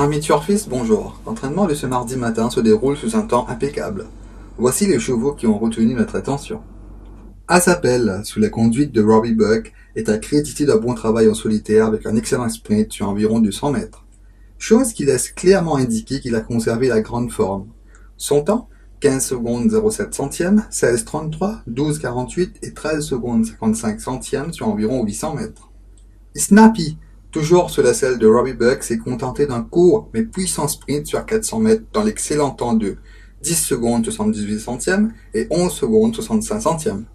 Amis turfistes, bonjour. L'entraînement de ce mardi matin se déroule sous un temps impeccable. Voici les chevaux qui ont retenu notre attention. Asapel, sous la conduite de Robbie Buck, est accrédité d'un bon travail en solitaire avec un excellent sprint sur environ 200 mètres. Chose qui laisse clairement indiquer qu'il a conservé la grande forme. Son temps 15 secondes 07 centièmes, 16,33, 12,48 et 13 secondes 55 centièmes sur environ 800 mètres. Snappy, toujours sous la selle de Robbie Buck, s'est contenté d'un court mais puissant sprint sur 400 mètres dans l'excellent temps de 10 secondes 78 centièmes et 11 secondes 65 centièmes.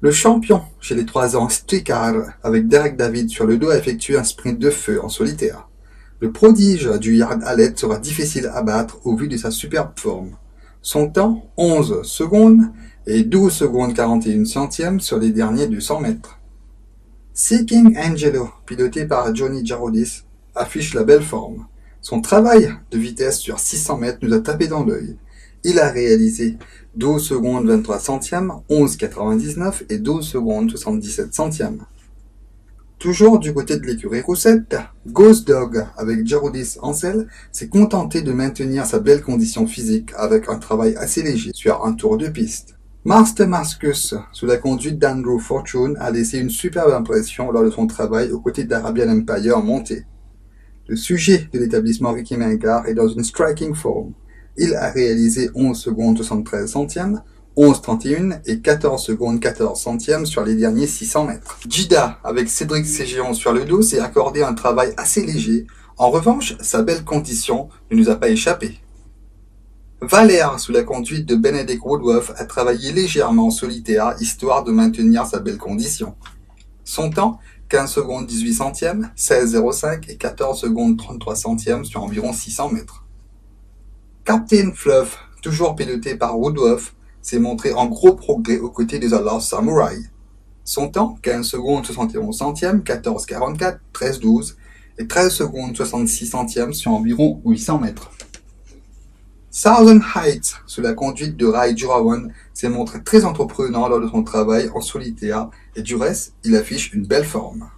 Le champion chez les 3 ans Strickar, avec Derek David sur le dos, a effectué un sprint de feu en solitaire. Le prodige du Yard Allet sera difficile à battre au vu de sa superbe forme. Son temps 11 secondes et 12 secondes 41 centièmes sur les derniers 200 mètres. Seeking Angelo, piloté par Johnny Jarodis, affiche la belle forme. Son travail de vitesse sur 600 mètres nous a tapé dans l'œil. Il a réalisé 12 secondes 23 centièmes, 11,99 et 12 secondes 77 centièmes. Toujours du côté de l'écurie Roussette, Ghost Dog, avec Jarodis en selle, s'est contenté de maintenir sa belle condition physique avec un travail assez léger sur un tour de piste. Master Mascus, sous la conduite d'Andrew Fortune, a laissé une superbe impression lors de son travail aux côtés d'Arabian Empire en montée. Le sujet de l'établissement Ricky Menkar est dans une striking form. Il a réalisé 11 secondes 73 centièmes, 11,31 et 14 secondes 14 centièmes sur les derniers 600 mètres. Jida, avec Cédric Ségion sur le dos, s'est accordé un travail assez léger. En revanche, sa belle condition ne nous a pas échappé. Valère, sous la conduite de Benedict Woodworth, a travaillé légèrement en solitaire, histoire de maintenir sa belle condition. Son temps 15 secondes 18 centièmes, 16,05 et 14 secondes 33 centièmes sur environ 600 mètres. Captain Fluff, toujours piloté par Woodworth, s'est montré en gros progrès aux côtés des The Last Samurai. Son temps 15 secondes 71 centièmes, 14,44, 13,12 et 13 secondes 66 centièmes sur environ 800 mètres. Southern Heights, sous la conduite de Rai Jurawan, s'est montré très entreprenant lors de son travail en solitaire et du reste, il affiche une belle forme.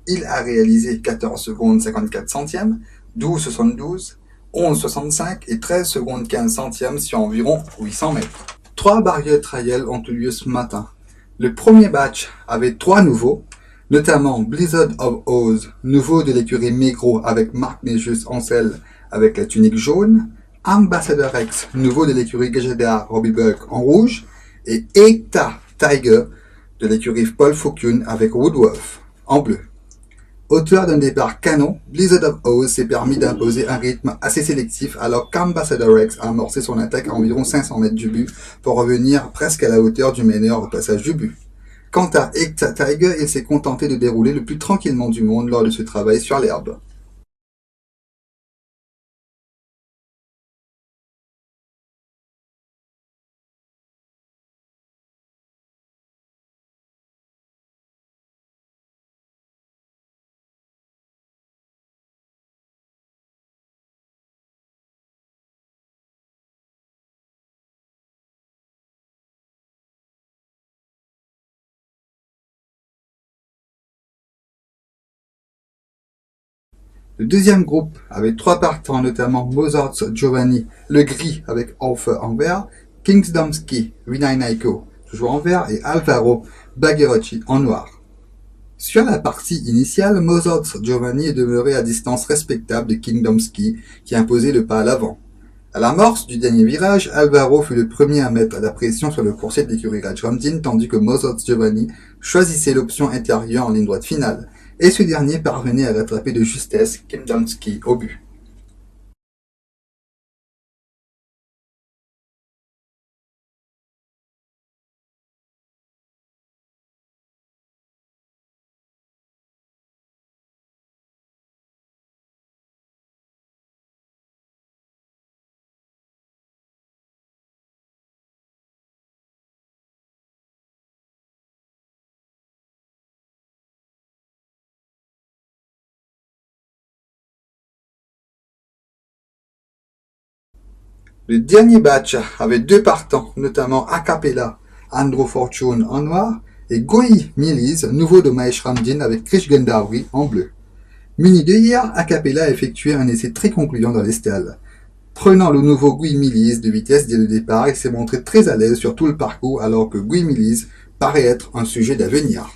Il a réalisé 14 secondes 54 centièmes, 12,72, 11,65 et 13 secondes 15 centièmes sur environ 800 mètres. 3 barrières trials ont eu lieu ce matin. Le premier batch avait 3 nouveaux, notamment Blizzard of Oz, nouveau de l'écurie Migros avec Marc Néjus en selle avec la tunique jaune, Ambassador X, nouveau de l'écurie Gajeda Robbie Buck en rouge, et Ekta Tiger de l'écurie Paul Fokun avec Woodworth en bleu. Auteur d'un départ canon, Blizzard of Oz s'est permis d'imposer un rythme assez sélectif alors qu'Ambassador X a amorcé son attaque à environ 500 mètres du but pour revenir presque à la hauteur du meneur au passage du but. Quant à Ekta Tiger, il s'est contenté de dérouler le plus tranquillement du monde lors de ce travail sur l'herbe. Le deuxième groupe avait 3 partants, notamment Mozart's Giovanni, le gris avec Hofer en vert, Kingsdomski, Vinay Naiko, toujours en vert, et Alvaro Baguerocci en noir. Sur la partie initiale, Mozart's Giovanni est demeuré à distance respectable de Kingdomski, qui imposait le pas à l'avant. À l'amorce du dernier virage, Alvaro fut le premier à mettre la pression sur le coursier de l'écurie Rajramdin, tandis que Mozart's Giovanni choisissait l'option intérieure en ligne droite finale, et ce dernier parvenait à rattraper de justesse Kingdomski au but. Le dernier batch avait 2 partants, notamment Acapella, Andrew Fortune en noir, et Goi Miliz, nouveau de Mahesh Ramdin avec Krish Gandharvi en bleu. Muni de hier, Acapella a effectué un essai très concluant dans l'escale. Prenant le nouveau Guy Millis de vitesse dès le départ, il s'est montré très à l'aise sur tout le parcours alors que Guy Millis paraît être un sujet d'avenir.